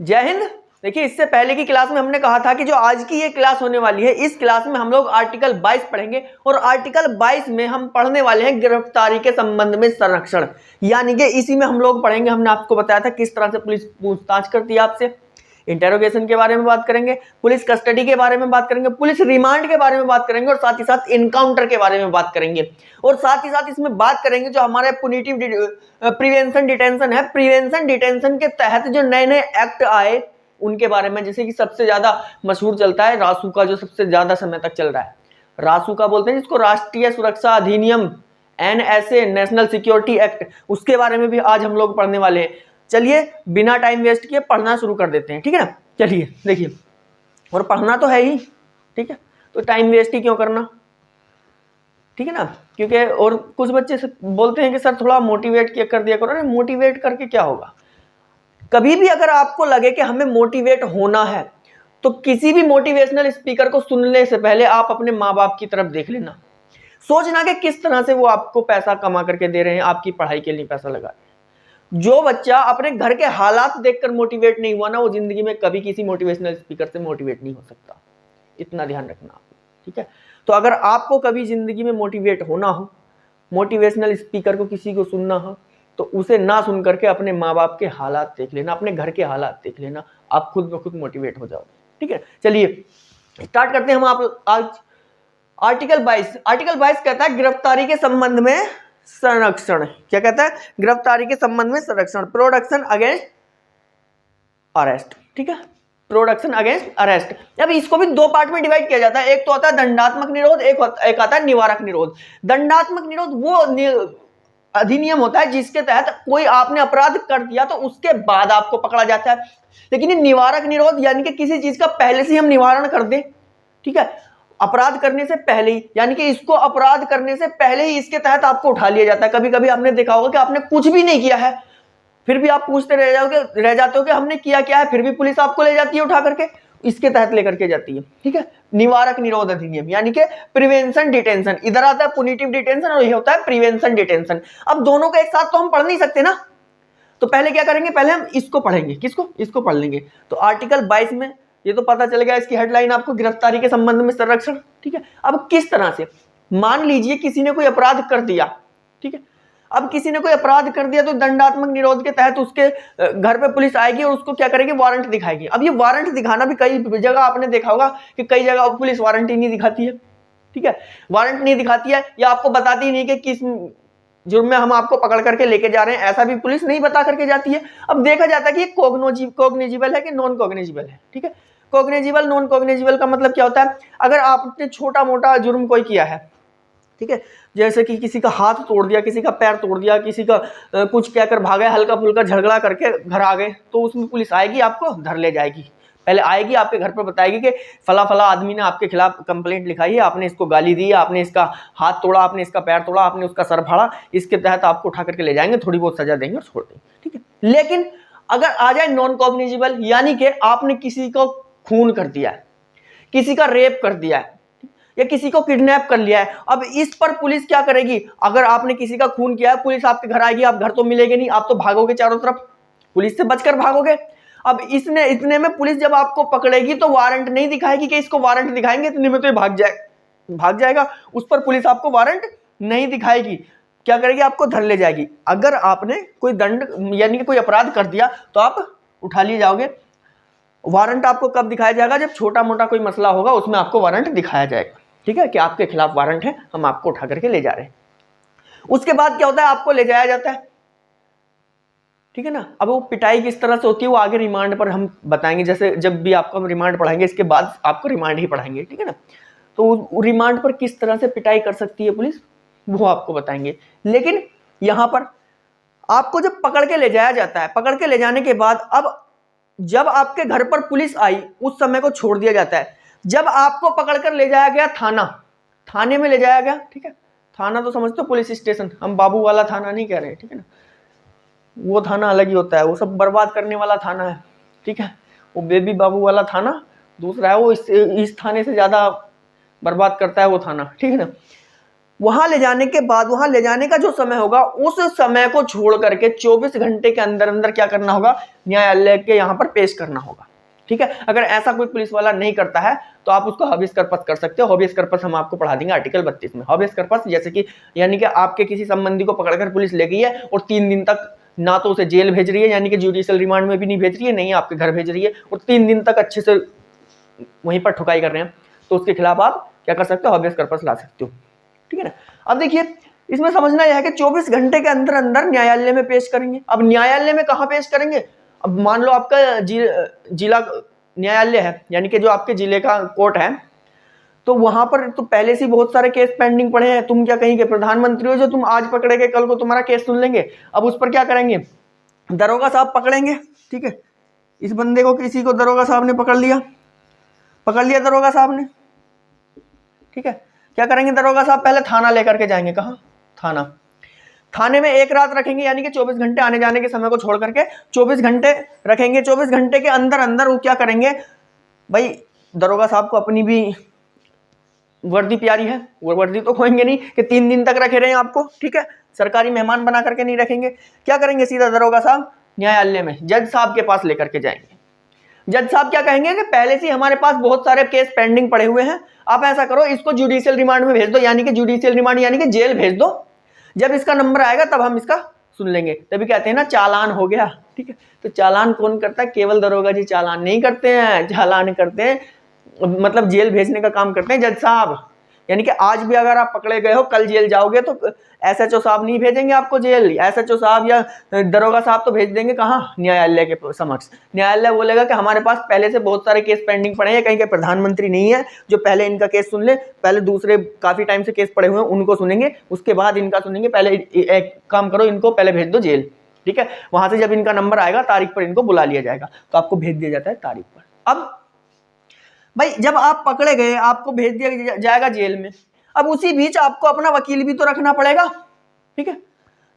जय हिंद। देखिए, इससे पहले की क्लास में हमने कहा था कि जो आज की ये क्लास होने वाली है, इस क्लास में हम लोग आर्टिकल 22 पढ़ेंगे और आर्टिकल 22 में हम पढ़ने वाले हैं गिरफ्तारी के संबंध में संरक्षण, यानी कि इसी में हम लोग पढ़ेंगे। हमने आपको बताया था किस तरह से पुलिस पूछताछ करती है आपसे, इंटेरोगेशन के बारे में बात करेंगे, पुलिस कस्टडी के बारे में बात करेंगे, पुलिस रिमांड के बारे में बात करेंगे और साथ ही साथ इनकाउंटर के बारे में बात करेंगे। और साथ ही साथ इसमें बात करेंगे जो हमारे पुनिटिव प्रिवेंशन डिटेंशन है, प्रिवेंशन डिटेंशन के तहत जो नए नए एक्ट आए उनके बारे में। जैसे कि सबसे ज्यादा मशहूर चलता है रासू का, जो सबसे ज्यादा समय तक चल रहा है, रासू का बोलते हैं जिसको, राष्ट्रीय सुरक्षा अधिनियम, NSA, नेशनल सिक्योरिटी एक्ट, उसके बारे में भी आज हम लोग पढ़ने वाले हैं। चलिए बिना टाइम वेस्ट किए पढ़ना शुरू कर देते हैं, ठीक है ना। चलिए देखिए, और पढ़ना तो है ही, ठीक है, तो टाइम वेस्ट ही क्यों करना, ठीक है ना। क्योंकि और कुछ बच्चे बोलते हैं कि सर थोड़ा मोटिवेट कर दिया करो। अरे मोटिवेट करके क्या होगा। कभी भी अगर आपको लगे कि हमें मोटिवेट होना है तो किसी भी मोटिवेशनल स्पीकर को सुनने से पहले आप अपने माँ बाप की तरफ देख लेना, सोचना कि किस तरह से वो आपको पैसा कमा करके दे रहे हैं, आपकी पढ़ाई के लिए पैसा लगा रहे हैं। जो बच्चा अपने घर के हालात देखकर मोटिवेट नहीं हुआ ना, वो जिंदगी में कभी किसी मोटिवेशनल स्पीकर से मोटिवेट नहीं हो सकता। इतना ध्यान रखना आप, ठीक है। तो अगर आपको कभी जिंदगी में मोटिवेट होना हो, मोटिवेशनल स्पीकर को किसी को सुनना हो, तो उसे ना सुन करके अपने माँ बाप के हालात देख लेना, अपने घर के हालात देख लेना, आप खुद ब खुद मोटिवेट हो जाओगे, ठीक है। चलिए स्टार्ट करते हैं हम आप आज आर्टिकल 22। आर्टिकल 22 कहता है गिरफ्तारी के संबंध में संरक्षण। क्या कहता है? गिरफ्तारी के संबंध में संरक्षण, प्रोडक्शन अगेंस्ट अरेस्ट, ठीक है, प्रोडक्शन अगेंस्ट अरेस्ट। अब इसको भी दो पार्ट में डिवाइड किया जाता है, एक तो होता है दंडात्मक निरोध, एक आता है निवारक निरोध। दंडात्मक निरोध वो अधिनियम होता है जिसके तहत कोई आपने अपराध कर दिया तो उसके बाद आपको पकड़ा जाता है। लेकिन ये निवारक निरोध यानी कि किसी चीज का पहले से हम निवारण कर दें, ठीक है, अपराध करने से पहले ही, यानी कि इसको अपराध करने से पहले ही इसके तहत आपको उठा लिया जाता है। कभी कभी आपने देखा होगा कि आपने कुछ भी नहीं किया है, फिर भी आप पूछते रह जाते हो कि हमने किया क्या है, फिर भी पुलिस आपको ले जाती है उठा करके, इसके तहत लेकर के जाती है, ठीक है। निवारक निरोध अधिनियम यानी कि प्रिवेंशन डिटेंशन, इधर आता है पुनिटिव डिटेंशन और ये होता है प्रिवेंशन डिटेंशन। अब दोनों को एक साथ तो हम पढ़ नहीं सकते ना, तो पहले क्या करेंगे, पहले हम इसको पढ़ेंगे। किसको? इसको पढ़ लेंगे। तो आर्टिकल 22 में ये तो पता चल गया, इसकी हेडलाइन आपको, गिरफ्तारी के संबंध में संरक्षण, ठीक है। अब किस तरह से, मान लीजिए किसी ने कोई अपराध कर दिया, ठीक है, अब किसी ने कोई अपराध कर दिया तो दंडात्मक निरोध के तहत उसके घर पे पुलिस आएगी और उसको क्या करेगी, वारंट दिखाएगी। अब ये वारंट दिखाना भी कई जगह आपने देखा होगा कि कई जगह पुलिस वारंट ही नहीं दिखाती है, ठीक है, वारंट नहीं दिखाती है या आपको बताती ही नहीं कि किस जुर्म में हम आपको पकड़ करके लेके जा रहे हैं, ऐसा भी पुलिस नहीं बता करके जाती है। अब देखा जाता है कि ये कॉग्निजिबल है कि नॉन कॉग्निजिबल है, ठीक है। कॉग्निजिबल, नॉन कॉग्निजिबल का मतलब क्या होता है, अगर आपने छोटा मोटा जुर्म कोई किया है, ठीक है, जैसे कि किसी का हाथ तोड़ दिया, किसी का पैर तोड़ दिया, किसी का कुछ कहकर भागे, हल्का फुल्का झगड़ा करके घर आ गए, तो उसमें पुलिस आएगी, आपको धर ले जाएगी। पहले आएगी, आपके घर पर बताएगी कि फला फला आदमी ने आपके खिलाफ कंप्लेंट लिखाई है, आपने इसको गाली दी, आपने इसका हाथ तोड़ा, आपने इसका पैर तोड़ा, आपने उसका सर फाड़ा, इसके तहत आपको उठा करके ले जाएंगे, थोड़ी बहुत सजा देंगे और छोड़ देंगे, ठीक है। लेकिन अगर आ जाए नॉन कॉग्निजिबल, यानी कि आपने किसी को खून कर दिया है, किसी का रेप कर दिया है या किसी को किडनैप कर लिया है, अब इस पर पुलिस क्या करेगी, अगर आपने किसी का खून किया है, पुलिस आपके घर आएगी, आप घर तो मिलेंगे नहीं, आप तो भागोगे चारों तरफ, पुलिस से बचकर भागोगे। अब इसने इतने में पुलिस जब आपको पकड़ेगी तो वारंट नहीं दिखाएगी कि इसको वारंट दिखाएंगे इतने में तो ये भाग जाएगा, उस पर पुलिस आपको वारंट नहीं दिखाएगी, क्या करेगी, आपको धर ले जाएगी। अगर आपने कोई दंड यानी कि कोई अपराध कर दिया तो आप उठा लिए जाओगे। वारंट आपको कब दिखाया जाएगा, जब छोटा मोटा कोई मसला होगा उसमें आपको वारंट दिखाया जाएगा, ठीक है, कि आपके खिलाफ वारंट है, हम आपको उठा करके ले जा रहे हैं। उसके बाद क्या होता है, आपको ले जाया जाता है, ठीक है ना। अब वो पिटाई किस तरह से होती है वो आगे रिमांड पर हम बताएंगे, जैसे जब भी आपको हम रिमांड पढ़ाएंगे इसके बाद आपको रिमांड ही पढ़ाएंगे, ठीक है ना। तो रिमांड पर किस तरह से पिटाई कर सकती है पुलिस वो आपको बताएंगे। लेकिन यहां पर आपको जब पकड़ के ले जाया जाता है, पकड़ के ले जाने के बाद अब जब आपके घर पर पुलिस आई उस समय को छोड़ दिया जाता है। जब आपको पकड़कर ले जाया गया थाने में ले जाया गया, ठीक है, थाना तो समझते हो पुलिस स्टेशन, हम बाबू वाला थाना नहीं कह रहे, ठीक है ना, वो थाना अलग ही होता है, वो सब बर्बाद करने वाला थाना है, ठीक है, वो बेबी बाबू वाला थाना दूसरा है, वो इस थाने से ज्यादा बर्बाद करता है वो थाना, ठीक है ना। वहां ले जाने के बाद, वहां ले जाने का जो समय होगा उस समय को छोड़ करके 24 घंटे के अंदर अंदर क्या करना होगा, न्यायालय के यहाँ पर पेश करना होगा। ठीक है, अगर ऐसा कोई पुलिस वाला नहीं करता है तो आप उसको हॉबियस कर्पस कर सकते हो। हॉबियस कर्पस हम आपको पढ़ा देंगे आर्टिकल 32 में। हॉबियस कर्पस जैसे कि यानी कि आपके किसी संबंधी को पकड़कर पुलिस ले गई है और 3 दिन तक ना तो उसे जेल भेज रही है, यानी कि जुडिशियल रिमांड में भी नहीं भेज रही है, नहीं आपके घर भेज रही है, और 3 दिन तक अच्छे से वहीं पर ठुकाई कर रहे हैं, तो उसके खिलाफ आप क्या कर सकते हो, हॉबियस कर्पस ला सकते हो। ठीक है ना। अब देखिए इसमें समझना यह है कि 24 घंटे के अंदर अंदर न्यायालय में पेश करेंगे। अब न्यायालय में कहाँ पेश करेंगे, अब मान लो आपका जिला न्यायालय है, यानी कि जो आपके जिले का कोर्ट है, तो वहां पर तो पहले से बहुत सारे केस पेंडिंग पड़े हैं। तुम क्या कहेंगे, प्रधानमंत्री हो जो तुम आज पकड़े गए कल को तुम्हारा केस सुन लेंगे। अब उस पर क्या करेंगे, दरोगा साहब पकड़ेंगे। ठीक है, इस बंदे को किसी को दरोगा साहब ने पकड़ लिया दरोगा साहब ने। ठीक है, क्या करेंगे दरोगा साहब, पहले थाना लेकर के जाएंगे। कहाँ, थाने में 1 रात रखेंगे, यानी कि 24 घंटे आने जाने के समय को छोड़ करके 24 घंटे रखेंगे। 24 घंटे के अंदर अंदर वो क्या करेंगे, भाई दरोगा साहब को अपनी भी वर्दी प्यारी है, वो वर्दी तो खोएंगे नहीं कि 3 दिन तक रखे रहे आपको। ठीक है, सरकारी मेहमान बना करके नहीं रखेंगे। क्या करेंगे, सीधा दरोगा साहब न्यायालय में जज साहब के पास लेकर के जाएंगे। जज साहब क्या कहेंगे कि पहले से हमारे पास बहुत सारे केस पेंडिंग पड़े हुए हैं, आप ऐसा करो इसको जुडिशियल रिमांड में भेज दो, यानी कि जुडिशियल रिमांड यानी कि जेल भेज दो। जब इसका नंबर आएगा तब हम इसका सुन लेंगे। तभी कहते हैं ना चालान हो गया। ठीक है, तो चालान कौन करता है, केवल दरोगा जी चालान नहीं करते हैं, चालान करते हैं मतलब जेल भेजने का काम करते हैं जज साहब। यानी कि आज भी अगर आप पकड़े गए हो कल जेल जाओगे तो एसएचओ साहब नहीं भेजेंगे आपको जेल, एसएचओ साहब या दरोगा साहब तो भेज देंगे कहाँ, न्यायालय के समक्ष। न्यायालय बोलेगा कि हमारे पास पहले से बहुत सारे केस पेंडिंग पड़े हैं, कहीं के प्रधानमंत्री नहीं है जो पहले इनका केस सुन ले, पहले दूसरे काफी टाइम से केस पड़े हुए हैं उनको सुनेंगे, उसके बाद इनका सुनेंगे, पहले एक काम करो इनको पहले भेज दो जेल। ठीक है, वहां से जब इनका नंबर आएगा तारीख पर इनको बुला लिया जाएगा, तो आपको भेज दिया जाता है तारीख पर। अब भाई जब आप पकड़े गए आपको भेज दिया जाएगा जेल में, अब उसी बीच आपको अपना वकील भी तो रखना पड़ेगा। ठीक है,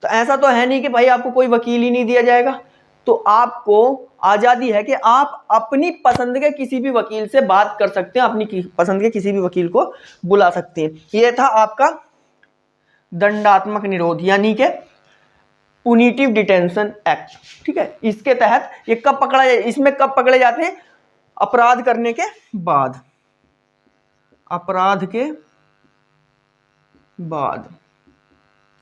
तो ऐसा तो है नहीं कि भाई आपको कोई वकील ही नहीं दिया जाएगा, तो आपको आजादी है कि आप अपनी पसंद के किसी भी वकील से बात कर सकते हैं, अपनी पसंद के किसी भी वकील को बुला सकते हैं। यह था आपका दंडात्मक निरोध यानी कि पुनिटिव डिटेंशन एक्ट। ठीक है, इसके तहत ये कब पकड़ा, इसमें कब पकड़े जाते हैं, अपराध करने के बाद, अपराध के बाद।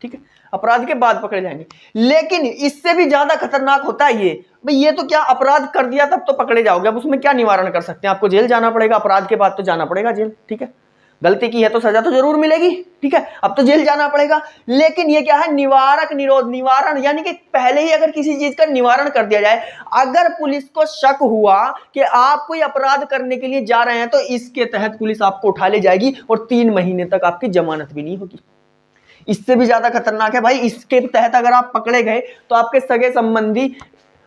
ठीक है, अपराध के बाद पकड़े जाएंगे। लेकिन इससे भी ज्यादा खतरनाक होता है ये, भाई ये तो क्या अपराध कर दिया तब तो पकड़े जाओगे, अब उसमें क्या निवारण कर सकते हैं, आपको जेल जाना पड़ेगा, अपराध के बाद तो जाना पड़ेगा जेल। ठीक है, गलती की है तो सजा तो जरूर मिलेगी। ठीक है, अब तो जेल जाना पड़ेगा। लेकिन ये क्या है, निवारक निरोध, निवारण यानी कि पहले ही अगर किसी चीज का निवारण कर दिया जाए, अगर पुलिस को शक हुआ कि आप कोई अपराध करने के लिए जा रहे हैं तो इसके तहत पुलिस आपको उठा ले जाएगी और 3 महीने तक आपकी जमानत भी नहीं होगी। इससे भी ज्यादा खतरनाक है भाई, इसके तहत अगर आप पकड़े गए तो आपके सगे संबंधी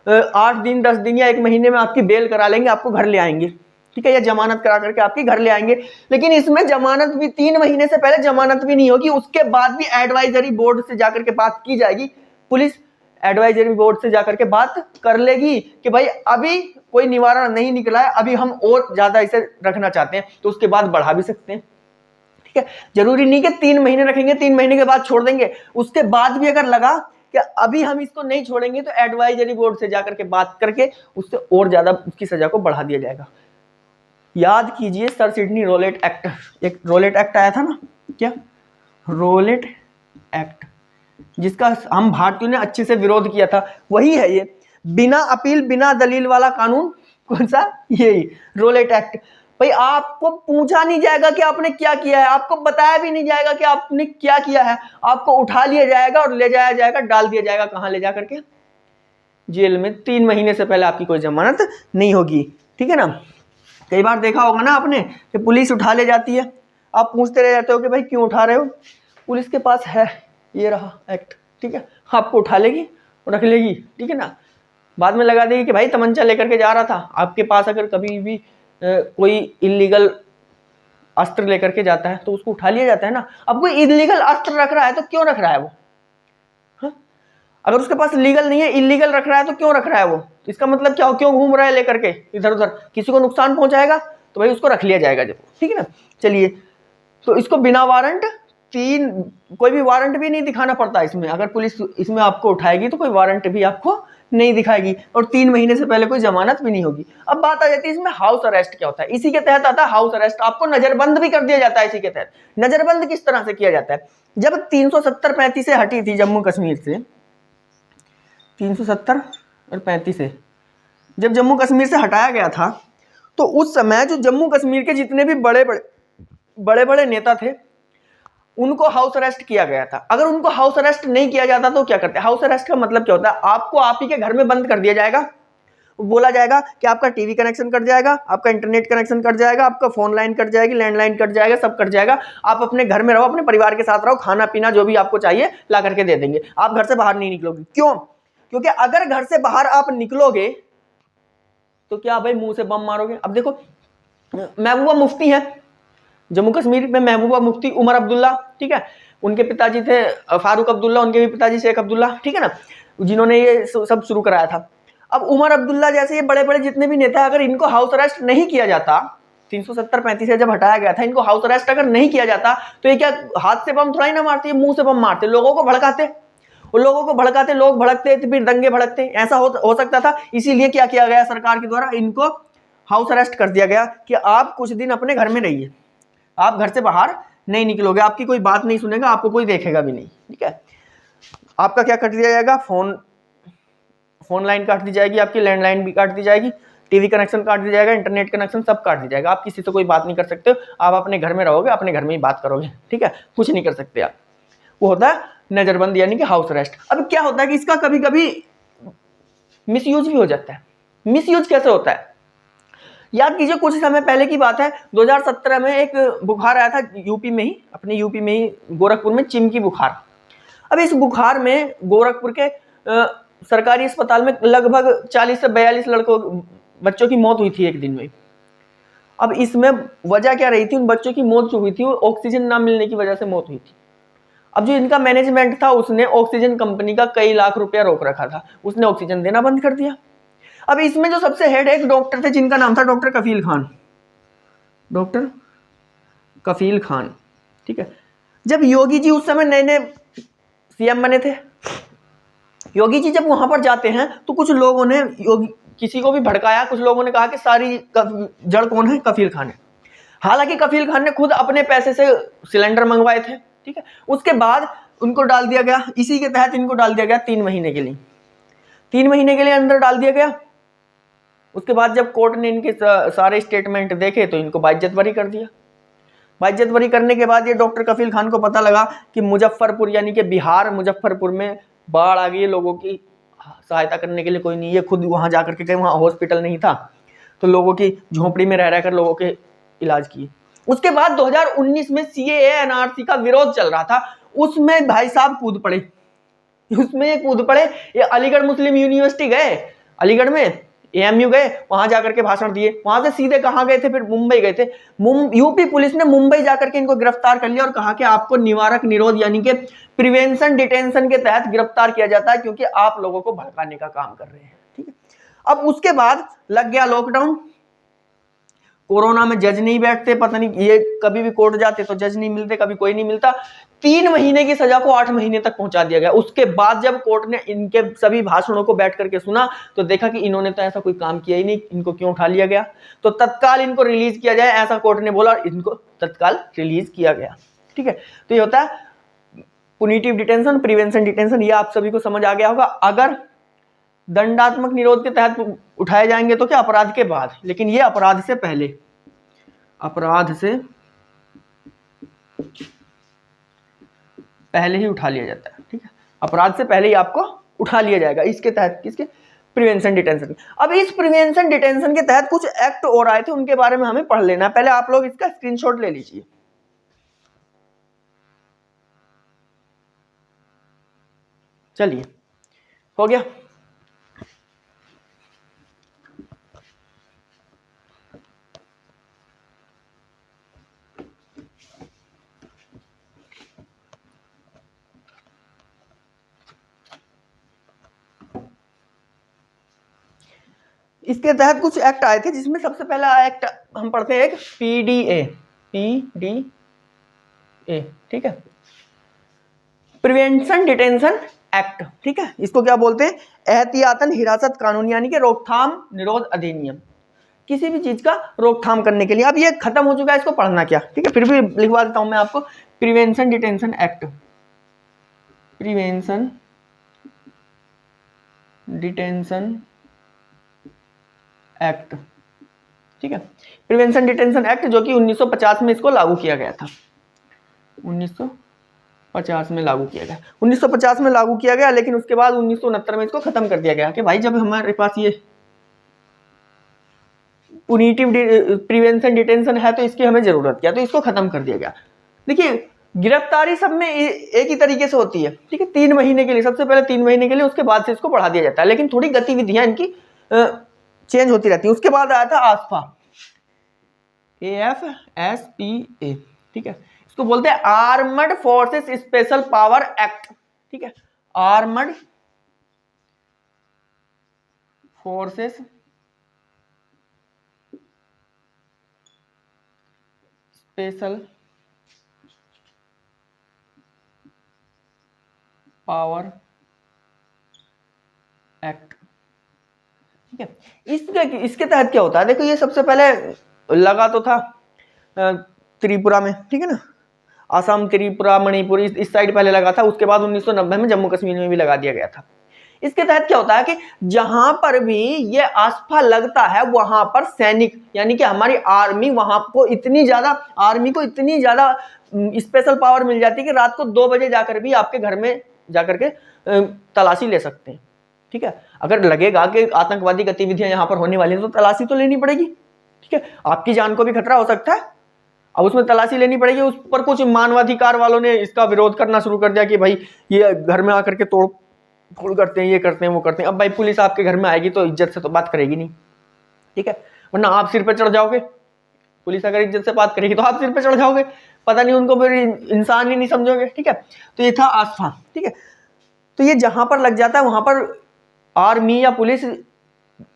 8 दिन 10 दिन या 1 महीने में आपकी बेल करा लेंगे, आपको घर ले आएंगे। ठीक है, या जमानत करा करके आपके घर ले आएंगे। लेकिन इसमें जमानत भी 3 महीने से पहले जमानत भी नहीं होगी, उसके बाद भी एडवाइजरी बोर्ड से जाकर के बात की जाएगी। पुलिस एडवाइजरी बोर्ड से जाकर के बात कर लेगी कि भाई अभी कोई निवारण नहीं निकला है, अभी हम और ज्यादा इसे रखना चाहते हैं, तो उसके बाद बढ़ा भी सकते हैं। ठीक है, जरूरी नहीं कि 3 महीने रखेंगे 3 महीने के बाद छोड़ देंगे, उसके बाद भी अगर लगा कि अभी हम इसको नहीं छोड़ेंगे तो एडवाइजरी बोर्ड से जाकर के बात करके उससे और ज्यादा उसकी सजा को बढ़ा दिया जाएगा। याद कीजिए सर सिडनी रोलेट एक्ट, एक रोलेट एक्ट आया था ना, क्या रोलेट एक्ट, जिसका हम भारतीयों ने अच्छे से विरोध किया था, वही है ये। बिना अपील बिना दलील वाला कानून कौन सा, यही रोलेट एक्ट। भाई आपको पूछा नहीं जाएगा कि आपने क्या किया है, आपको बताया भी नहीं जाएगा कि आपने क्या किया है, आपको उठा लिया जाएगा और ले जाया जाएगा, डाल दिया जाएगा कहाँ, ले जा करके जेल में। 3 महीने से पहले आपकी कोई जमानत नहीं होगी। ठीक है ना, कई बार देखा होगा ना आपने कि पुलिस उठा ले जाती है, आप पूछते रह जाते हो कि भाई क्यों उठा रहे हो, पुलिस के पास है ये रहा एक्ट। ठीक है, आपको उठा लेगी और रख लेगी। ठीक है ना, बाद में लगा देगी कि भाई तमंचा लेकर के जा रहा था। आपके पास अगर कभी भी कोई इलीगल अस्त्र लेकर के जाता है तो उसको उठा लिया जाता है ना। अब कोई इलीगल अस्त्र रख रहा है तो क्यों रख रहा है वो, अगर उसके पास लीगल नहीं है इलीगल रख रहा है तो क्यों रख रहा है वो, तो इसका मतलब क्या हो, क्यों घूम रहा है लेकर के इधर उधर, किसी को नुकसान पहुंचाएगा तो भाई उसको रख लिया जाएगा जब। ठीक है ना, चलिए, तो इसको बिना वारंट कोई भी वारंट भी नहीं दिखाना पड़ता इसमें। अगर पुलिस इसमें आपको उठाएगी तो कोई वारंट भी आपको नहीं दिखाएगी, और 3 महीने से पहले कोई जमानत भी नहीं होगी। अब बात आ जाती है इसमें हाउस अरेस्ट क्या होता है। इसी के तहत आता है हाउस अरेस्ट। आपको नजरबंद भी कर दिया जाता है इसी के तहत। नजरबंद किस तरह से किया जाता है, जब 370-35 से हटी थी जम्मू कश्मीर से, 370 और 35 से जब जम्मू कश्मीर से हटाया गया था, तो उस समय जो जम्मू कश्मीर के जितने भी बड़े बड़े नेता थे उनको हाउस अरेस्ट किया गया था। अगर उनको हाउस अरेस्ट नहीं किया जाता तो क्या करते? हाउस अरेस्ट का मतलब क्या होता है, आपको आप ही के घर में बंद कर दिया जाएगा। बोला जाएगा कि आपका टीवी कनेक्शन कट जाएगा, आपका इंटरनेट कनेक्शन कट जाएगा, आपका फोन लाइन कट जाएगी, लैंडलाइन कट जाएगा, सब कट जाएगा। आप अपने घर में रहो, अपने परिवार के साथ रहो, खाना पीना जो भी आपको चाहिए ला करके दे देंगे, आप घर से बाहर नहीं निकलोगे। क्यों? क्योंकि अगर घर से बाहर आप निकलोगे तो क्या भाई मुंह से बम मारोगे। अब देखो, महबूबा मुफ्ती है जम्मू कश्मीर में, महबूबा मुफ्ती उमर अब्दुल्ला, ठीक है, उनके पिताजी थे फारूक अब्दुल्ला, उनके भी पिताजी शेख अब्दुल्ला, ठीक है ना, जिन्होंने ये सब शुरू कराया था। अब उमर अब्दुल्ला जैसे ये बड़े बड़े जितने भी नेता, अगर इनको हाउस अरेस्ट नहीं किया जाता, 370-35 से जब हटाया गया था, इनको हाउस अरेस्ट अगर नहीं किया जाता तो ये क्या हाथ से बम थोड़ा ही ना मारते, मुंह से बम मारते, लोगों को भड़काते, लोग भड़कते तो फिर दंगे भड़कते, ऐसा हो सकता था। इसीलिए क्या किया गया सरकार के द्वारा, इनको हाउस अरेस्ट कर दिया गया कि आप कुछ दिन अपने घर में रहिए, आप घर से बाहर नहीं निकलोगे, आपकी कोई बात नहीं सुनेगा, आपको कोई देखेगा भी नहीं, ठीक है। आपका क्या काट दिया जाएगा, फोन लाइन काट दी जाएगी, आपकी लैंडलाइन भी काट दी जाएगी, टीवी कनेक्शन काट दिया जाएगा, इंटरनेट कनेक्शन सब काट दिया जाएगा। आप किसी से कोई बात नहीं कर सकते हो, आप अपने घर में रहोगे, अपने घर में ही बात करोगे, ठीक है, कुछ नहीं कर सकते आप। वो होता है नजरबंदी यानी कि हाउस अरेस्ट। अब क्या होता है कि इसका कभी कभी मिसयूज भी हो जाता है। मिसयूज कैसे होता है, याद कीजिए कुछ समय पहले की बात है, 2017 में एक बुखार आया था यूपी में ही, अपने यूपी में ही गोरखपुर में चिमकी बुखार। अब इस बुखार में गोरखपुर के सरकारी अस्पताल में लगभग 40 से 42 बच्चों की मौत हुई थी एक दिन में। अब इसमें वजह क्या रही थी, उन बच्चों की मौत जो हुई थी वो ऑक्सीजन ना मिलने की वजह से मौत हुई थी। अब जो इनका मैनेजमेंट था उसने ऑक्सीजन कंपनी का कई लाख रुपया रोक रखा था, उसने ऑक्सीजन देना बंद कर दिया। अब इसमें जो सबसे हेड एक डॉक्टर थे जिनका नाम था डॉक्टर कफील खान, डॉक्टर कफील खान, ठीक है। जब योगी जी उस समय नए नए सीएम बने थे, योगी जी जब वहां पर जाते हैं तो कुछ लोगों ने किसी को भी भड़काया, कुछ लोगों ने कहा कि सारी जड़ कौन है, कफील खान है। हालांकि कफील खान ने खुद अपने पैसे से सिलेंडर मंगवाए थे, ठीक है। उसके बाद उनको डाल दिया गया, इसी के तहत इनको डाल दिया गया 3 महीने के लिए, 3 महीने के लिए अंदर डाल दिया गया। उसके बाद जब कोर्ट ने इनके सारे स्टेटमेंट देखे तो इनको बाइज्जत बरी कर दिया। बाइज्जत बरी करने के बाद ये डॉक्टर कफील खान को पता लगा कि मुजफ्फरपुर यानी कि बिहार मुजफ्फरपुर में बाढ़ आ गई है, लोगों की सहायता करने के लिए कोई नहीं है। खुद वहां जाकर के, वहां हॉस्पिटल नहीं था, तो लोगों की झोपड़ी में रह कर लोगों के इलाज किए। उसके बाद 2019 में CAA NRC का विरोध चल रहा था, उसमें भाई साहब कूद पड़े, ये अलीगढ़ मुस्लिम यूनिवर्सिटी गए, अलीगढ़ में AMU गए, वहां जाकर के भाषण दिए। वहां से सीधे कहां गए थे, फिर मुंबई गए थे। यूपी पुलिस ने मुंबई जाकर के इनको गिरफ्तार कर लिया और कहा कि आपको निवारक निरोध यानी कि प्रिवेंशन डिटेंशन के तहत गिरफ्तार किया जाता है, क्योंकि आप लोगों को भड़काने का काम कर रहे हैं, ठीक है। अब उसके बाद लग गया लॉकडाउन, कोरोना में जज नहीं बैठते, पता नहीं ये कभी भी कोर्ट जाते तो जज नहीं मिलते, कभी कोई नहीं मिलता। 3 महीने की सजा को 8 महीने तक पहुंचा दिया गया। उसके बाद जब कोर्ट ने इनके सभी भाषणों को बैठ करके सुना तो देखा कि इन्होंने तो ऐसा कोई काम किया ही नहीं, इनको क्यों उठा लिया गया, तो तत्काल इनको रिलीज किया जाए, ऐसा कोर्ट ने बोला और इनको तत्काल रिलीज किया गया, ठीक है। तो ये होता है पुनिटिव डिटेंशन, प्रिवेंशन डिटेंशन, ये आप सभी को समझ आ गया होगा। अगर दंडात्मक निरोध के तहत उठाए जाएंगे तो क्या अपराध के बाद, लेकिन ये अपराध से पहले, ही उठा लिया जाता है, ठीक है। अपराध से पहले ही आपको उठा लिया जाएगा, इसके तहत, किसके, प्रिवेंशन डिटेंशन। अब इस प्रिवेंशन डिटेंशन के तहत कुछ एक्ट और आए थे, उनके बारे में हमें पढ़ लेना है। पहले आप लोग इसका स्क्रीनशॉट ले लीजिए। चलिए, हो गया। इसके तहत कुछ एक्ट आए थे, जिसमें सबसे पहला एक्ट हम पढ़ते हैं एक PDA, ठीक है। प्रिवेंशन डिटेंशन एक्ट, ठीक है, इसको क्या बोलते हैं, एहतियातन हिरासत कानून, यानी कि रोकथाम निरोध अधिनियम, किसी भी चीज का रोकथाम करने के लिए। अब ये खत्म हो चुका है, इसको पढ़ना क्या, ठीक है, फिर भी लिखवा देता हूं मैं आपको, prevention detention act, prevention detention act, ठीक है, प्रिवेंशन डिटेंशन एक्ट जो कि 1950 में इसको लागू किया गया था, 1950 में लागू किया गया, 1950 में लागू किया गया, लेकिन उसके बाद 1969 में इसको खत्म कर दिया गया कि भाई जब हमारे पास ये पुनिटिव प्रिवेंशन डिटेंशन है तो इसकी हमें जरूरत क्या, तो इसको खत्म कर दिया गया। देखिए गिरफ्तारी सब में एक ही तरीके से होती है, ठीक है, 3 महीने के लिए, सबसे पहले 3 महीने के लिए, उसके बाद से इसको बढ़ा दिया जाता है, लेकिन थोड़ी गतिविधियां इनकी चेंज होती रहती है। उसके बाद आया था आसफा, AFSPA, ठीक है, इसको बोलते हैं armed forces special power act, ठीक है, armed forces special power act, ठीक है। इसके तहत क्या होता है, देखो ये सबसे पहले लगा तो था त्रिपुरा में, ठीक है ना, असम, त्रिपुरा, मणिपुर, इस साइड पहले लगा था, उसके बाद 1990 में जम्मू कश्मीर में भी लगा दिया गया था। इसके तहत क्या होता है कि जहां पर भी ये आसफा लगता है वहां पर सैनिक, यानी कि हमारी आर्मी, वहां को इतनी ज्यादा, आर्मी को इतनी ज्यादा स्पेशल पावर मिल जाती है कि रात को 2 बजे जाकर भी आपके घर में जाकर के तलाशी ले सकते हैं, ठीक है। अगर लगेगा कि आतंकवादी गतिविधियां यहां पर होने वाली हैं तो तलाशी तो लेनी पड़ेगी, ठीक है, आपकी जान को भी खतरा हो सकता है, अब उसमें तलाशी लेनी पड़ेगी। उस पर कुछ मानवाधिकार वालों ने इसका विरोध करना शुरू कर दिया कि भाई ये घर में आकर के तोड़ फोड़ करते हैं, ये करते हैं, वो करते हैं। अब भाई पुलिस आपके घर में आएगी तो इज्जत से तो बात करेगी नहीं, ठीक है, वरना आप सिर पे चढ़ जाओगे, पुलिस अगर इज्जत से बात करेगी तो आप सिर पे चढ़ जाओगे, पता नहीं उनको फिर इंसान ही नहीं समझोगे, ठीक है। तो ये था आसफा, ठीक है, तो ये जहां पर लग जाता है वहां पर आर्मी या पुलिस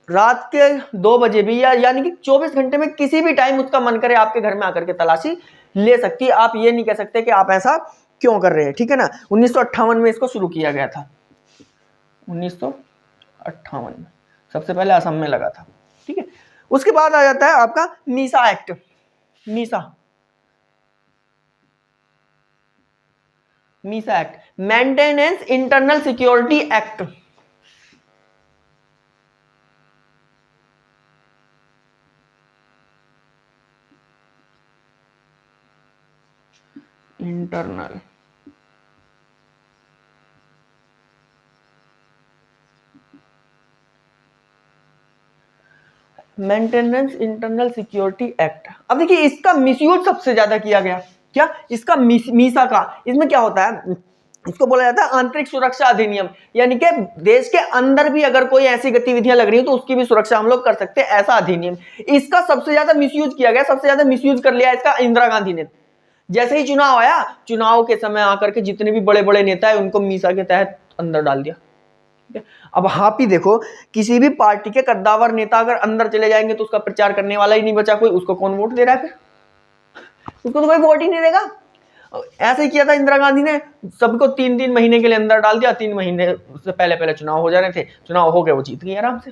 रात के 2 बजे भी, या यानी कि 24 घंटे में किसी भी टाइम उसका मन करे आपके घर में आकर के तलाशी ले सकती है। आप ये नहीं कह सकते कि आप ऐसा क्यों कर रहे हैं, ठीक है ना। 1958 में इसको शुरू किया गया था, 1958 में सबसे पहले असम में लगा था, ठीक है। उसके बाद आ जाता है आपका Misa act, Misa act, maintenance internal security act, internal maintenance internal security act. अब देखिए इसका मिसयूज सबसे ज्यादा किया गया, क्या, इसका मीसा का, इसमें क्या होता है, इसको बोला जाता है आंतरिक सुरक्षा अधिनियम, यानी कि देश के अंदर भी अगर कोई ऐसी गतिविधियां लग रही हो तो उसकी भी सुरक्षा हम लोग कर सकते हैं, ऐसा अधिनियम। इसका सबसे ज्यादा मिसयूज किया गया, सबसे ज्यादा मिसयूज कर लिया इसका इंदिरा गांधी ने। जैसे ही चुनाव आया, चुनाव के समय आकर के जितने भी बड़े बड़े नेता है उनको मीसा के तहत अंदर डाल दिया। अब आप ही देखो, किसी भी पार्टी के कद्दावर नेता अगर अंदर चले जाएंगे तो उसका प्रचार करने वाला ही नहीं बचा कोई, उसको कौन वोट दे रहा है, फिर उसको तो कोई वोट ही नहीं देगा। ऐसे ही किया था इंदिरा गांधी ने, सबको 3-3 महीने के लिए अंदर डाल दिया, 3 महीने से पहले चुनाव हो जाने थे, चुनाव हो गए, वो जीत गई आराम से।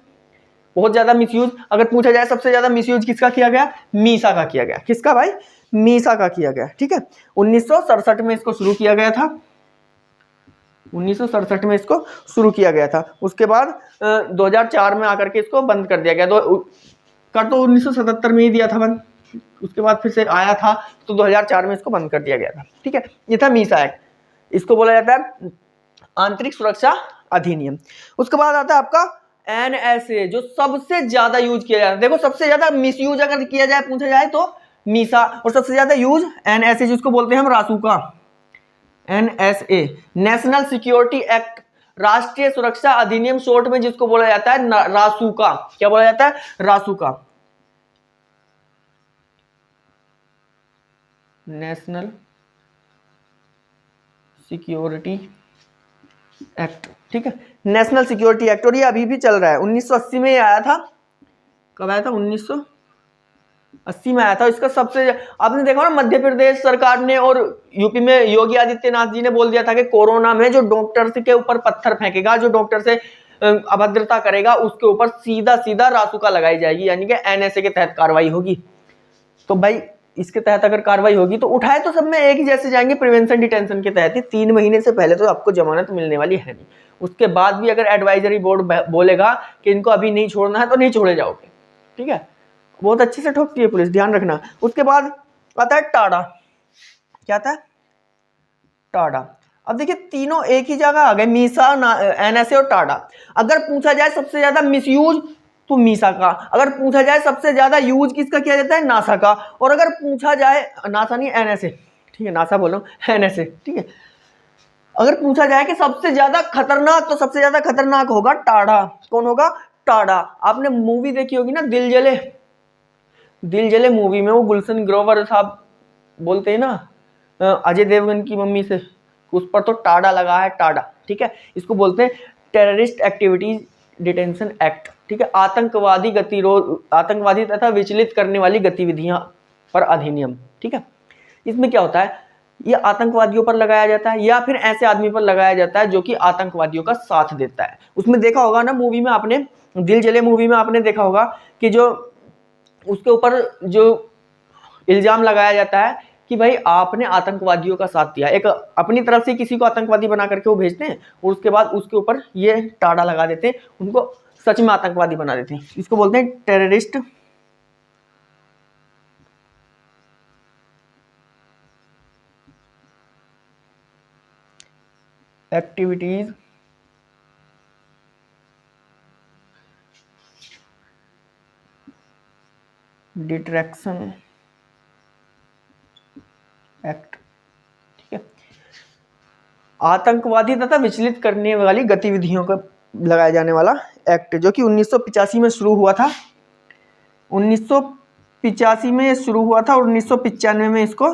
बहुत ज्यादा मिसयूज, अगर पूछा जाए सबसे ज्यादा मिसयूज किसका किया गया, मीसा का किया गया। किसका भाई, मीसा का किया गया, ठीक है। 1967 में इसको शुरू किया गया था, 1967 में इसको शुरू किया गया था। उसके बाद 2004 में आकर के इसको बंद कर दिया गया। कर तो 1977 में ही दिया था बंद, उसके बाद फिर से आया था तो 2004 में इसको बंद कर दिया गया था, ठीक है। ये था मीसा एक्ट, इसको बोला जाता है आंतरिक सुरक्षा अधिनियम। उसके बाद आता है आपका NSA, जो सबसे ज्यादा यूज किया जाता है। देखो सबसे ज्यादा मिसयूज अगर किया जाए, पूछा जाए तो मीसा, और सबसे ज्यादा यूज NSA, जिसको बोलते हैं हम रासुका, NSA, नेशनल सिक्योरिटी एक्ट, राष्ट्रीय सुरक्षा अधिनियम शॉर्ट में जिसको बोला जाता है रासुका। क्या बोला जाता है, रासुका, नेशनल सिक्योरिटी एक्ट, ठीक है, नेशनल सिक्योरिटी एक्ट। और ये अभी भी चल रहा है, 1980 में आया था। कब आया था, 1980 80 में आया था। इसका सबसे आपने देखा ना, मध्य प्रदेश सरकार ने और यूपी में योगी आदित्यनाथ जी ने बोल दिया था कि कोरोना में जो डॉक्टर के ऊपर पत्थर फेंकेगा, जो डॉक्टर से अभद्रता करेगा, उसके ऊपर सीधा सीधा रासुका लगाई जाएगी, यानी कि एनएसए के तहत कार्रवाई होगी। तो भाई इसके तहत अगर कार्रवाई होगी तो उठाए तो सब में एक ही जैसे जाएंगे, प्रिवेंशन डिटेंशन के तहत ही। 3 महीने से पहले तो आपको जमानत मिलने वाली है नहीं। उसके बाद भी अगर एडवाइजरी बोर्ड बोलेगा कि इनको अभी नहीं छोड़ना है तो नहीं छोड़े जाओगे, ठीक है। बहुत अच्छे से ठोकती है पुलिस, ध्यान रखना। उसके बाद आता है टाडा। क्या आता है? टाडा। अब देखिए तीनों एक ही जगह आ गए, मीसा, एनएसए और टाडा। अगर पूछा जाए सबसे ज्यादा मिसयूज तो मीसा का, अगर पूछा जाए सबसे ज्यादा यूज किसका किया जाता है, नासा का, और अगर पूछा जाए, नासा नहीं एनएसए, ठीक है, नासा बोलो, एनएसए, ठीक है। अगर पूछा जाए कि सबसे ज्यादा खतरनाक, तो सबसे ज्यादा खतरनाक होगा टाडा। कौन होगा? टाडा। आपने मूवी देखी होगी ना, दिल जले। दिल जले मूवी में वो गुलशन ग्रोवर साहब बोलते हैं ना अजय देवगन की मम्मी से, उस पर तो टाडा लगा है, टाडा, ठीक है। इसको बोलते हैं टेररिस्ट एक्टिविटीज डिटेंशन एक्ट, ठीक है। आतंकवादी गतिरोध, आतंकवादी तथा विचलित करने वाली गतिविधियां पर अधिनियम, ठीक है। इसमें क्या होता है, ये आतंकवादियों पर लगाया जाता है या फिर ऐसे आदमी पर लगाया जाता है जो कि आतंकवादियों का साथ देता है। उसमें देखा होगा ना मूवी में आपने, दिल जले मूवी में आपने देखा होगा कि जो उसके ऊपर जो इल्जाम लगाया जाता है कि भाई आपने आतंकवादियों का साथ दिया, एक अपनी तरफ से किसी को आतंकवादी बना करके वो भेजते हैं और उसके बाद उसके ऊपर ये टाड़ा लगा देते हैं, उनको सच में आतंकवादी बना देते हैं। इसको बोलते हैं टेररिस्ट एक्टिविटीज डिटेक्शन एक्ट, ठीक है। आतंकवादी तथा विचलित करने वाली गतिविधियों का लगाया जाने वाला एक्ट, जो कि 1985 में शुरू हुआ था। 1985 में शुरू हुआ था और 1995 में इसको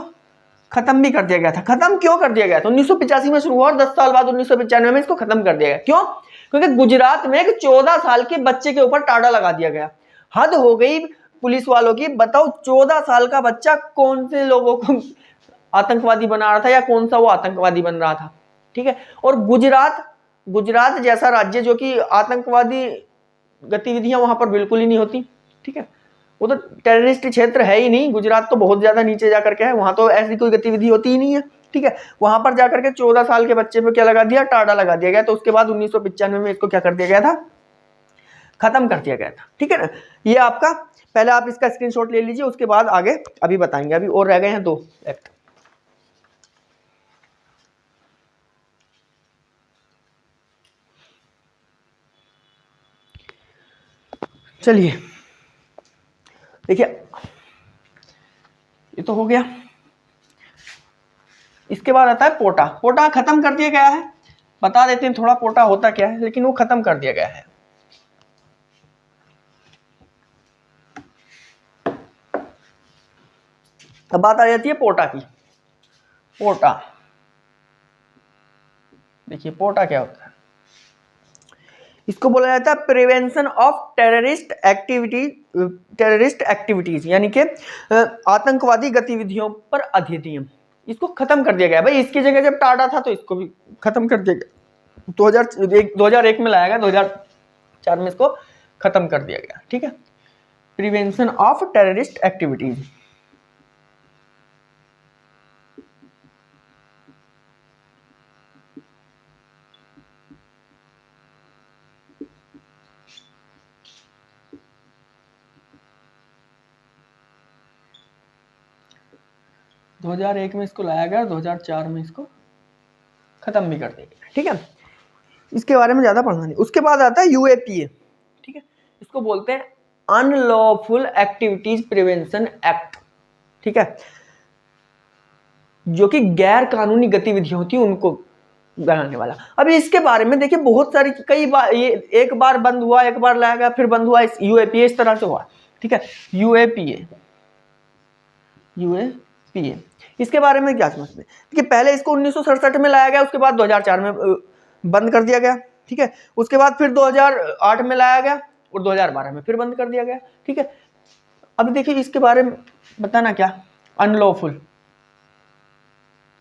खत्म भी कर दिया गया था। खत्म क्यों कर दिया गया था? 1985 में शुरू हुआ और 10 साल बाद 1995 में इसको खत्म कर दिया गया। क्यों? क्योंकि गुजरात में एक 14 साल के बच्चे के ऊपर टाड़ा लगा दिया गया। हद हो गई पुलिस वालों की। बताओ 14 साल का बच्चा कौन से लोगों को आतंकवादी बना रहा था या कौन सा वो आतंकवादी बन रहा था, ठीक है। और गुजरात जैसा राज्य जो कि आतंकवादी गतिविधियां वहां पर बिल्कुल ही नहीं होती, ठीक है। वो तो टेररिस्ट क्षेत्र है ही नहीं, गुजरात तो बहुत ज्यादा नीचे जाकर के है, वहां तो ऐसी कोई गतिविधि होती ही नहीं है, ठीक है। वहां पर जाकर के 14 साल के बच्चे पे क्या लगा दिया? टाड़ा लगा दिया गया। तो उसके बाद 1995 में इसको क्या कर दिया गया था? खत्म कर दिया गया था, ठीक है ना। ये आपका, पहले आप इसका स्क्रीनशॉट ले लीजिए, उसके बाद आगे अभी बताएंगे। अभी और रह गए हैं 2 एक्ट। चलिए देखिए, ये तो हो गया। इसके बाद आता है पोटा। पोटा खत्म कर दिया गया है, बता देते हैं थोड़ा पोटा होता क्या है, लेकिन वो खत्म कर दिया गया है। अब बात आ जाती है पोटा की। पोटा देखिए, पोटा क्या होता है? इसको बोला जाता है प्रिवेंशन ऑफ टेररिस्ट एक्टिविटीज, यानी कि आतंकवादी गतिविधियों पर अधिनियम। इसको खत्म कर दिया गया। भाई इसकी जगह जब टाड़ा था तो इसको भी खत्म कर दिया गया। 2001 में लाया गया, 2004 में इसको खत्म कर दिया गया, ठीक है। Prevention of terrorist activities. दो 2001 में इसको लाया गया, 2004 में इसको खत्म भी कर दिया गया, ठीक है। इसके बारे में ज्यादा पढ़ना नहीं। उसके बाद आता है यूएपीए, ठीक है। इसको बोलते हैं अनलॉफुल एक्टिविटीज प्रिवेंशन एक्ट, ठीक है। जो कि गैर कानूनी गतिविधियां होती है उनको बनाने वाला। अभी इसके बारे में देखिए बहुत सारी, कई बार ये एक बार बंद हुआ, एक बार लाया गया, फिर बंद हुआ। इस यूएपीए इस तरह से हुआ, ठीक है। यूएपीए इसके बारे में क्या समझते हैं कि पहले इसको 1967 में लाया गया, उसके बाद 2004 में बंद कर दिया गया, ठीक है। उसके बाद फिर 2008 में लाया गया और 2012 में फिर बंद कर दिया गया, ठीक है। अब देखिए इसके बारे में बताना क्या, अनलॉफुल,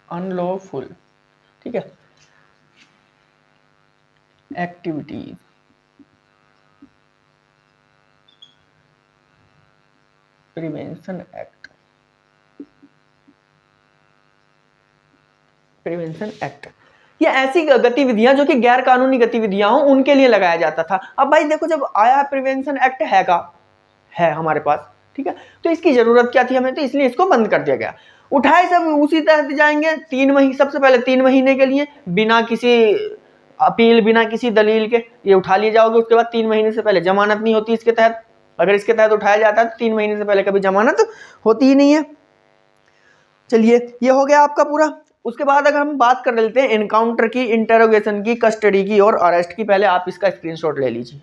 अनलॉफुल, ठीक है, activities, prevention act, prevention act, ये ऐसी गतिविधियां जो कि गैर कानूनी गतिविधियां हो उनके लिए लगाया जाता था। अब भाई देखो जब आया प्रिवेंशन एक्ट है हमारे पास, ठीक है, तो इसकी जरूरत क्या थी हमें, तो इसलिए इसको बंद कर दिया गया। उठाए सब उसी तहत जाएंगे 3 महीने, सबसे पहले 3 महीने के लिए बिना किसी अपील, बिना किसी दलील के ये उठा लिए जाओगे। उसके बाद 3 महीने से पहले जमानत नहीं होती इसके तहत, अगर इसके तहत उठाया जाता है तो 3 महीने से पहले कभी जमानत होती ही नहीं है। चलिए ये हो गया आपका पूरा। उसके बाद अगर हम बात कर लेते हैं एनकाउंटर की, इंटेरोगेशन की, कस्टडी की और अरेस्ट की, पहले आप इसका स्क्रीनशॉट ले लीजिए।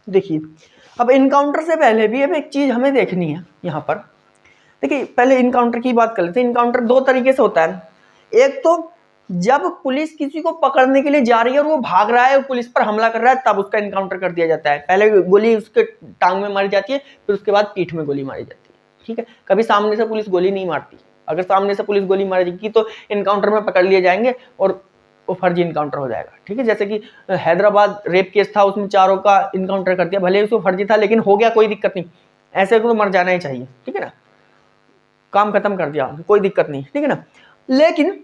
देखिए अब इनकाउंटर से पहले भी अब एक चीज हमें देखनी है यहाँ पर। देखिए पहले इनकाउंटर की बात कर लेते हैं। इनकाउंटर 2 तरीके से होता है। एक तो जब पुलिस किसी को पकड़ने के लिए जा रही है और वो भाग रहा है और पुलिस पर हमला कर रहा है, तब उसका इनकाउंटर कर दिया जाता है। पहले गोली उसके टांग में मारी जाती है, फिर उसके बाद पीठ में गोली मारी जाती है, ठीक है। कभी सामने से पुलिस गोली नहीं मारती। अगर सामने से पुलिस गोली मारेगी तो इनकाउंटर में पकड़ लिए जाएंगे और वो फर्जी इनकाउंटर हो जाएगा, ठीक है। जैसे कि हैदराबाद रेप केस था, उसमें 4 का इनकाउंटर कर दिया, भले उसको फर्जी था लेकिन हो गया, कोई दिक्कत नहीं। ऐसे को तो मर जाना ही चाहिए, ठीक है ना, काम खत्म कर दिया, कोई दिक्कत नहीं, ठीक है ना। लेकिन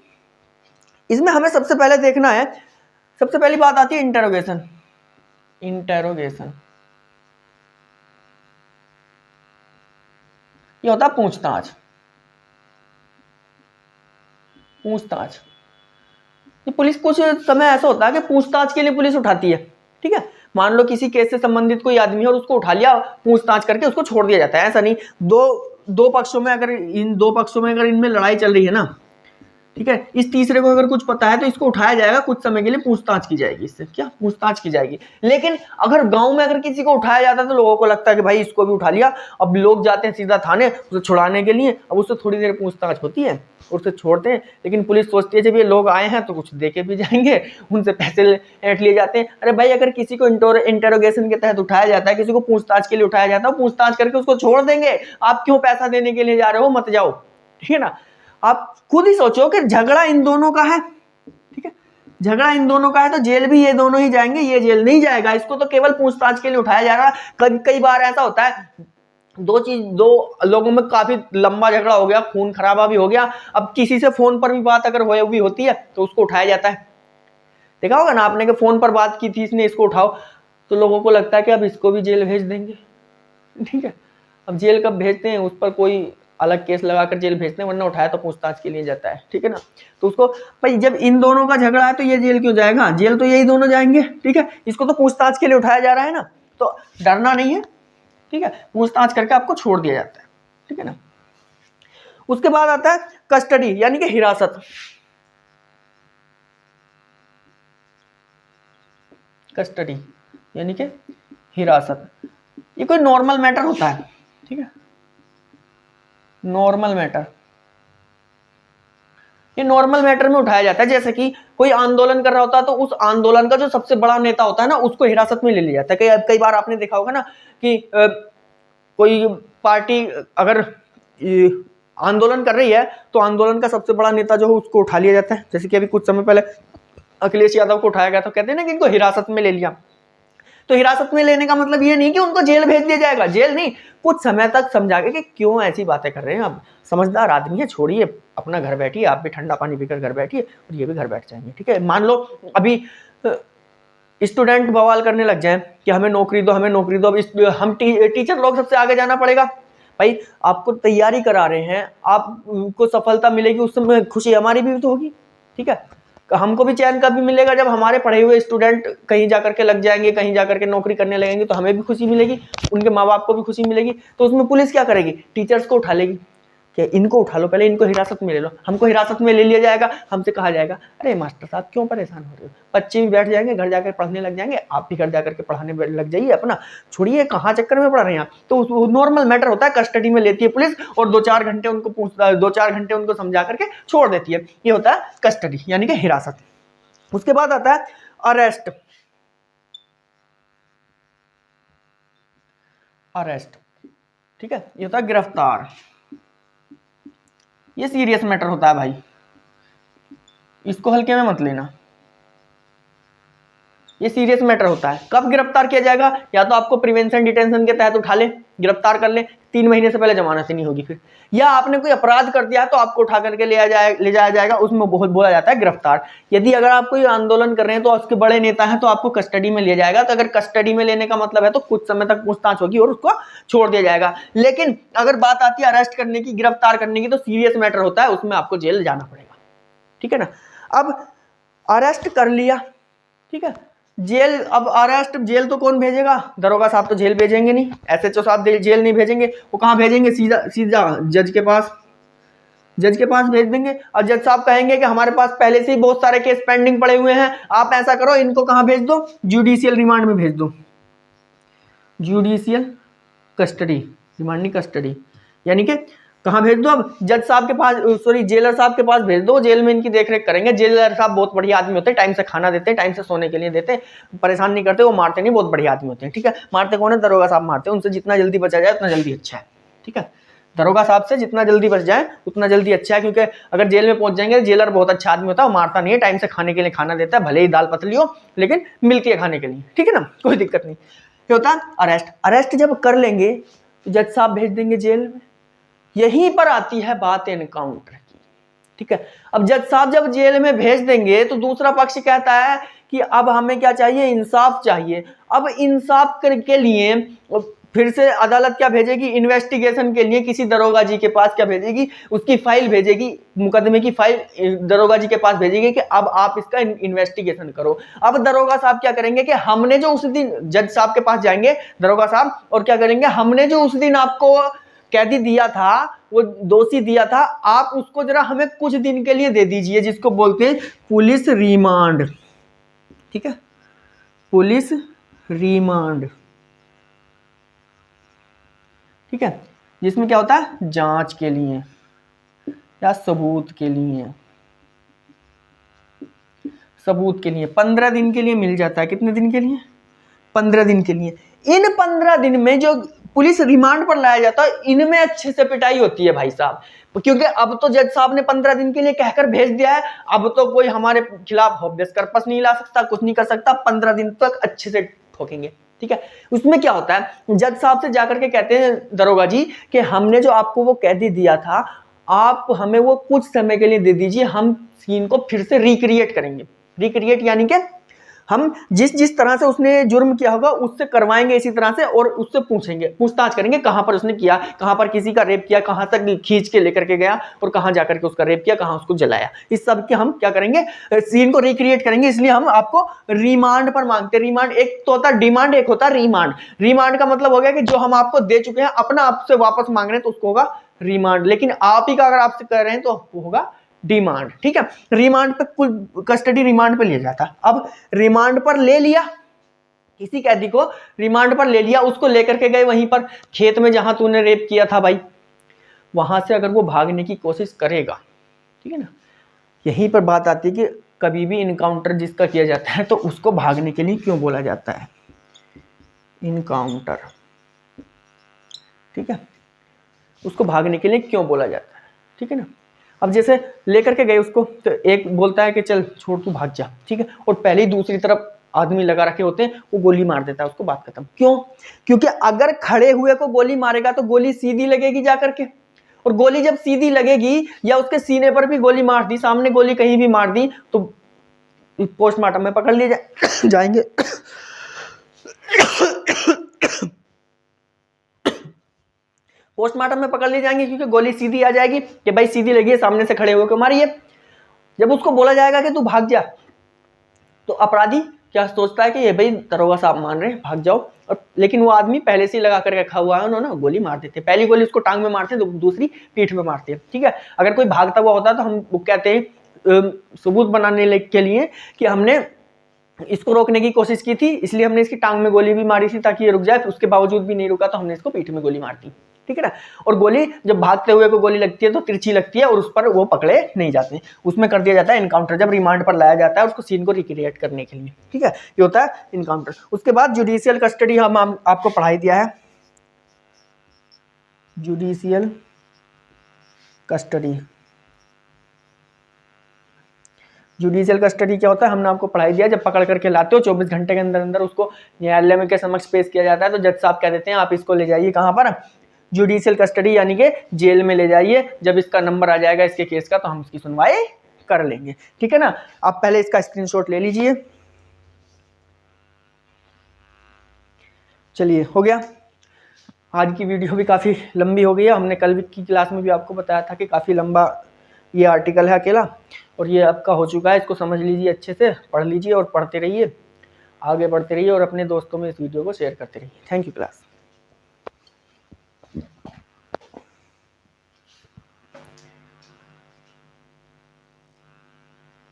इसमें हमें सबसे पहले देखना है, सबसे पहली बात आती है इंटेरोगेशन। इंटेरोगेशन ये होता है पूछताछ। पूछताछ पुलिस कुछ समय ऐसा होता है कि पूछताछ के लिए पुलिस उठाती है, ठीक है। मान लो किसी केस से संबंधित कोई आदमी है और उसको उठा लिया, पूछताछ करके उसको छोड़ दिया जाता है। ऐसा नहीं, दो पक्षों में अगर इन 2 पक्षों में अगर इनमें लड़ाई चल रही है ना, ठीक है, इस तीसरे को अगर कुछ पता है तो इसको उठाया जाएगा, कुछ समय के लिए पूछताछ की जाएगी, इससे क्या पूछताछ की जाएगी। लेकिन अगर गांव में अगर किसी को उठाया जाता है तो लोगों को लगता है कि भाई इसको भी उठा लिया, अब लोग जाते हैं सीधा थाने उसे छुड़ाने के लिए। अब उससे थोड़ी देर पूछताछ होती है, उसे छोड़ते हैं, लेकिन पुलिस सोचती है जब ये लोग आए हैं तो कुछ देके भी जाएंगे, उनसे पैसे ऐंठ लिए जाते हैं। अरे भाई अगर किसी को इंटेरोगेशन के तहत उठाया जाता है, किसी को पूछताछ के लिए उठाया जाता है, पूछताछ करके उसको छोड़ देंगे, आप क्यों पैसा देने के लिए जा रहे हो, मत जाओ, ठीक है ना। आप खुद ही सोचो कि झगड़ा इन दोनों का है, ठीक है, झगड़ा इन दोनों का है तो जेल भी ये दोनों ही जाएंगे, ये जेल नहीं जाएगा। इसको तो केवल पूछताछ के लिए उठाया जा रहा है। कई बार ऐसा होता है, दो लोगों में काफी लंबा झगड़ा हो गया, खून खराबा भी हो गया, अब किसी से फोन पर भी बात अगर हुई होती है तो उसको उठाया जाता है। देखा होगा ना आपने कि फोन पर बात की थी इसने, इसको उठाओ, तो लोगों को लगता है कि अब इसको भी जेल भेज देंगे, ठीक है। अब जेल कब भेजते हैं, उस पर कोई अलग केस लगाकर जेल भेजते हैं, वरना उठाया तो पूछताछ के लिए जाता है, ठीक है ना। तो उसको भाई जब इन दोनों का झगड़ा है तो ये जेल क्यों जाएगा, जेल तो यही दोनों जाएंगे, ठीक है। इसको तो पूछताछ के लिए उठाया जा रहा है ना, तो डरना नहीं है, ठीक है। पूछताछ करके आपको छोड़ दिया जाता है, ठीक है ना। उसके बाद आता है कस्टडी यानी कि हिरासत। कस्टडी यानी कि हिरासत, ये कोई नॉर्मल मैटर होता है, ठीक है, नॉर्मल मैटर। ये नॉर्मल मैटर में उठाया जाता है। जैसे कि कोई आंदोलन कर रहा होता है तो उस आंदोलन का जो सबसे बड़ा नेता होता है ना, उसको हिरासत में ले लिया जाता है। कई बार आपने देखा होगा ना कि कोई पार्टी अगर आंदोलन कर रही है तो आंदोलन का सबसे बड़ा नेता जो है उसको उठा लिया जाता है। जैसे कि अभी कुछ समय पहले अखिलेश यादव को उठाया गया, तो कहते हैं ना कि इनको हिरासत में ले लिया। तो हिरासत में लेने का मतलब ये नहीं कि उनको जेल भेज दिया जाएगा, जेल नहीं, कुछ समय तक समझा के कि क्यों ऐसी बातें कर रहे हैं, आप समझदार आदमी है, छोड़िए, अपना घर बैठिए, आप भी ठंडा पानी पीकर घर बैठिए और ये भी घर बैठ जाएंगे, ठीक है। मान लो अभी स्टूडेंट बवाल करने लग जाए कि हमें नौकरी दो, हमें नौकरी दो, अब हम टीचर लोग सबसे आगे जाना पड़ेगा। भाई आपको तैयारी करा रहे हैं, आपको सफलता मिलेगी, उस समय खुशी हमारी भी तो होगी, ठीक है। हमको भी चैन कभी मिलेगा जब हमारे पढ़े हुए स्टूडेंट कहीं जाकर के लग जाएंगे, कहीं जाकर के नौकरी करने लगेंगे, तो हमें भी खुशी मिलेगी, उनके माँ बाप को भी खुशी मिलेगी। तो उसमें पुलिस क्या करेगी, टीचर्स को उठा लेगी। कि इनको उठा लो, पहले इनको हिरासत में ले लो। हमको हिरासत में ले लिया जाएगा, हमसे कहा जाएगा अरे मास्टर साहब क्यों परेशान हो रहे हो, बच्चे भी बैठ जाएंगे, घर जाकर पढ़ने लग जाएंगे, आप भी घर जाकर के पढ़ाने लग जाइए अपना, छोड़िए कहाँ चक्कर में पड़ रहे हैं आप। तो नॉर्मल मैटर होता है, कस्टडी में लेती है पुलिस और 2-4 घंटे उनको पूछता है, 2-4 घंटे उनको समझा करके छोड़ देती है। ये होता है कस्टडी यानी कि हिरासत। उसके बाद आता है अरेस्ट। अरेस्ट, ठीक है, ये होता है गिरफ्तार। ये सीरियस मैटर होता है भाई, इसको हल्के में मत लेना, ये सीरियस मैटर होता है। कब गिरफ्तार किया जाएगा, या तो आपको प्रिवेंशन डिटेंशन के तहत उठा ले, गिरफ्तार कर ले, 3 महीने से पहले जमानत ही नहीं होगी फिर, या आपने कोई अपराध कर दिया तो आपको उठा करके ले जाया जाएगा, उसमें बहुत बोला जाता है गिरफ्तार। यदि अगर आप कोई आंदोलन कर रहे हैं तो उसके बड़े नेता हैं तो आपको कस्टडी में लिया जाएगा। तो अगर कस्टडी में लेने का मतलब है तो कुछ समय तक पूछताछ होगी और उसको छोड़ दिया जाएगा। लेकिन अगर बात आती है अरेस्ट करने की, गिरफ्तार करने की, तो सीरियस मैटर होता है, उसमें आपको जेल जाना पड़ेगा, ठीक है ना। अब अरेस्ट कर लिया, ठीक है, जेल, अब अरेस्ट जेल तो कौन भेजेगा, दरोगा साहब तो जेल भेजेंगे नहीं, एसएचओ साहब जेल नहीं भेजेंगे, वो कहाँ भेजेंगे, सीधा सीधा जज के पास, जज के पास भेज देंगे। और जज साहब कहेंगे कि हमारे पास पहले से ही बहुत सारे केस पेंडिंग पड़े हुए हैं, आप ऐसा करो इनको कहाँ भेज दो, जुडिशियल रिमांड में भेज दो, जुडिशियल कस्टडी, रिमांड नहीं कस्टडी, यानी कि कहाँ भेज दो, अब जज साहब के पास, सॉरी जेलर साहब के पास भेज दो, जेल में इनकी देखरेख करेंगे। जेलर साहब बहुत बढ़िया आदमी होते हैं, टाइम से खाना देते हैं, टाइम से सोने के लिए देते हैं, परेशान नहीं करते, वो मारते नहीं, बहुत बढ़िया आदमी होते हैं, ठीक है। मारते कौन है, दरोगा साहब मारते हैं, उनसे जितना जल्दी बचा जाए उतना जल्दी अच्छा है, ठीक है। दरोगा साहब से जितना जल्दी बच जाए उतना जल्दी अच्छा है, क्योंकि अगर जेल में पहुंच जाएंगे, जेलर बहुत अच्छा आदमी होता है, वो मारता नहीं है, टाइम से खाने के लिए खाना देता है, भले ही दाल पतली हो लेकिन मिलती है खाने के लिए, ठीक है ना, कोई दिक्कत नहीं। क्या होता है अरेस्ट। अरेस्ट जब कर लेंगे तो जज साहब भेज देंगे जेल में। यहीं पर आती है बात एनकाउंटर की, ठीक है। अब जज साहब जब जेल में भेज देंगे तो दूसरा पक्ष कहता है कि अब हमें क्या चाहिए, इंसाफ चाहिए। अब इंसाफ के लिए फिर से अदालत क्या भेजेगी, इन्वेस्टिगेशन के लिए किसी दरोगा जी के पास क्या भेजेगी, उसकी फाइल भेजेगी, मुकदमे की फाइल दरोगा जी के पास भेजेगी कि अब आप इसका इन्वेस्टिगेशन करो। अब दरोगा साहब क्या करेंगे कि हमने जो उस दिन, जज साहब के पास जाएंगे दरोगा साहब और क्या करेंगे, हमने जो उस दिन आपको कैदी दिया था, वो दोषी दिया था, आप उसको जरा हमें कुछ दिन के लिए दे दीजिए, जिसको बोलते हैं पुलिस रिमांड, ठीक है, पुलिस रिमांड, ठीक है, जिसमें क्या होता है जांच के लिए या सबूत के लिए, सबूत के लिए 15 दिन के लिए मिल जाता है। कितने दिन के लिए, 15 दिन के लिए। इन 15 दिन में जो पुलिस रिमांड पर लाया जाता है, इनमें अच्छे से पिटाई होती है भाई साहब, क्योंकि अब तो जज साहब ने 15 दिन के लिए कहकर भेज दिया है, अब तो कोई हमारे खिलाफ हॉबियस कर्पस नहीं ला सकता, कुछ नहीं कर सकता, 15 दिन तक अच्छे से ठोकेंगे, ठीक है। उसमें क्या होता है, जज साहब से जाकर के कहते हैं दरोगा जी कि हमने जो आपको वो कैदी दिया था, आप हमें वो कुछ समय के लिए दे दीजिए, हम सीन को फिर से रिक्रिएट करेंगे। रिक्रिएट यानी कि हम जिस तरह से उसने जुर्म किया होगा उससे करवाएंगे इसी तरह से, और उससे पूछेंगे, पूछताछ करेंगे कहां पर उसने किया, कहां पर किसी का रेप किया, कहां तक खींच के लेकर के गया और कहां जाकर के उसका रेप किया, कहां उसको जलाया। इस सब के हम क्या करेंगे, सीन को रिक्रिएट करेंगे, इसलिए हम आपको रिमांड पर मांगते हैं। रिमांड एक तो होता है डिमांड, एक होता है रिमांड। रिमांड का मतलब हो गया कि जो हम आपको दे चुके हैं अपना आपसे वापस मांग रहे हैं तो उसको होगा रिमांड, लेकिन आप ही का अगर आपसे कर रहे हैं तो वो होगा डिमांड, ठीक है। रिमांड पे कुल कस्टडी रिमांड पे लिया जाता है। अब रिमांड पर ले लिया, किसी कैदी को रिमांड पर ले लिया, उसको लेकर के गए वहीं पर खेत में जहां तूने रेप किया था भाई, वहां से अगर वो भागने की कोशिश करेगा, ठीक है ना, यहीं पर बात आती है कि कभी भी इनकाउंटर जिसका किया जाता है तो उसको भागने के लिए क्यों बोला जाता है, इनकाउंटर, ठीक है, उसको भागने के लिए क्यों बोला जाता है, ठीक है ना। अब जैसे लेकर के गए उसको, तो एक बोलता है कि चल छोड़ तू भाग जा, ठीक है, और पहले ही दूसरी तरफ आदमी लगा रखे होते हैं, वो गोली मार देता है उसको, बात खत्म। क्यों, क्योंकि अगर खड़े हुए को गोली मारेगा तो गोली सीधी लगेगी जाकर के, और गोली जब सीधी लगेगी या उसके सीने पर भी गोली मार दी, सामने गोली कहीं भी मार दी तो पोस्टमार्टम में पकड़ लिए जाएंगे पोस्टमार्टम में पकड़ लिए जाएंगे, क्योंकि गोली सीधी आ जाएगी कि भाई सीधी लगी है, सामने से खड़े होकर मारिए। जब उसको बोला जाएगा कि तू भाग जा, तो अपराधी क्या सोचता है कि ये भाई दरोगा साहब मान रहे हैं, भाग जाओ, और लेकिन वो आदमी पहले से ही लगा कर रखा हुआ है, उन्होंने गोली मार देते, पहली गोली उसको टांग में मारते हैं, दूसरी पीठ में मारते हैं, ठीक है। अगर कोई भागता हुआ होता तो हम वो कहते हैं सबूत बनाने के लिए कि हमने इसको रोकने की कोशिश की थी, इसलिए हमने इसकी टांग में गोली भी मारी थी ताकि ये रुक जाए, उसके बावजूद भी नहीं रुका तो हमने इसको पीठ में गोली मार दी, ठीक है ना। और गोली जब भागते हुए को गोली लगती है तो तिरछी लगती है और उस पर वो पकड़े नहीं जाते, उसमें कर दिया जाता है इनकाउंटर, जब रिमांड पर लाया जाता है उसको सीन को रिक्रिएट करने के लिए, ठीक है, ये होता है इनकाउंटर। उसके बाद जुडिशियल कस्टडी हम आपको पढ़ाई दिया है, जुडिशियल कस्टडी। जुडिशियल कस्टडी क्या होता है हमने आपको पढ़ाई दिया, जब पकड़ करके लाते हो 24 घंटे के अंदर अंदर उसको न्यायालय में के समक्ष पेश किया जाता है, तो जज साहब कह देते हैं आप इसको ले जाइए कहाँ पर, जुडिशियल कस्टडी यानी कि जेल में ले जाइए, जब इसका नंबर आ जाएगा इसके केस का तो हम उसकी सुनवाई कर लेंगे, ठीक है ना। आप पहले इसका स्क्रीनशॉट ले लीजिए। चलिए हो गया, आज की वीडियो भी काफ़ी लंबी हो गई है, हमने कल की क्लास में भी आपको बताया था कि काफ़ी लंबा ये आर्टिकल है अकेला, और ये आपका हो चुका है, इसको समझ लीजिए, अच्छे से पढ़ लीजिए और पढ़ते रहिए, आगे बढ़ते रहिए और अपने दोस्तों में इस वीडियो को शेयर करते रहिए। Thank you class.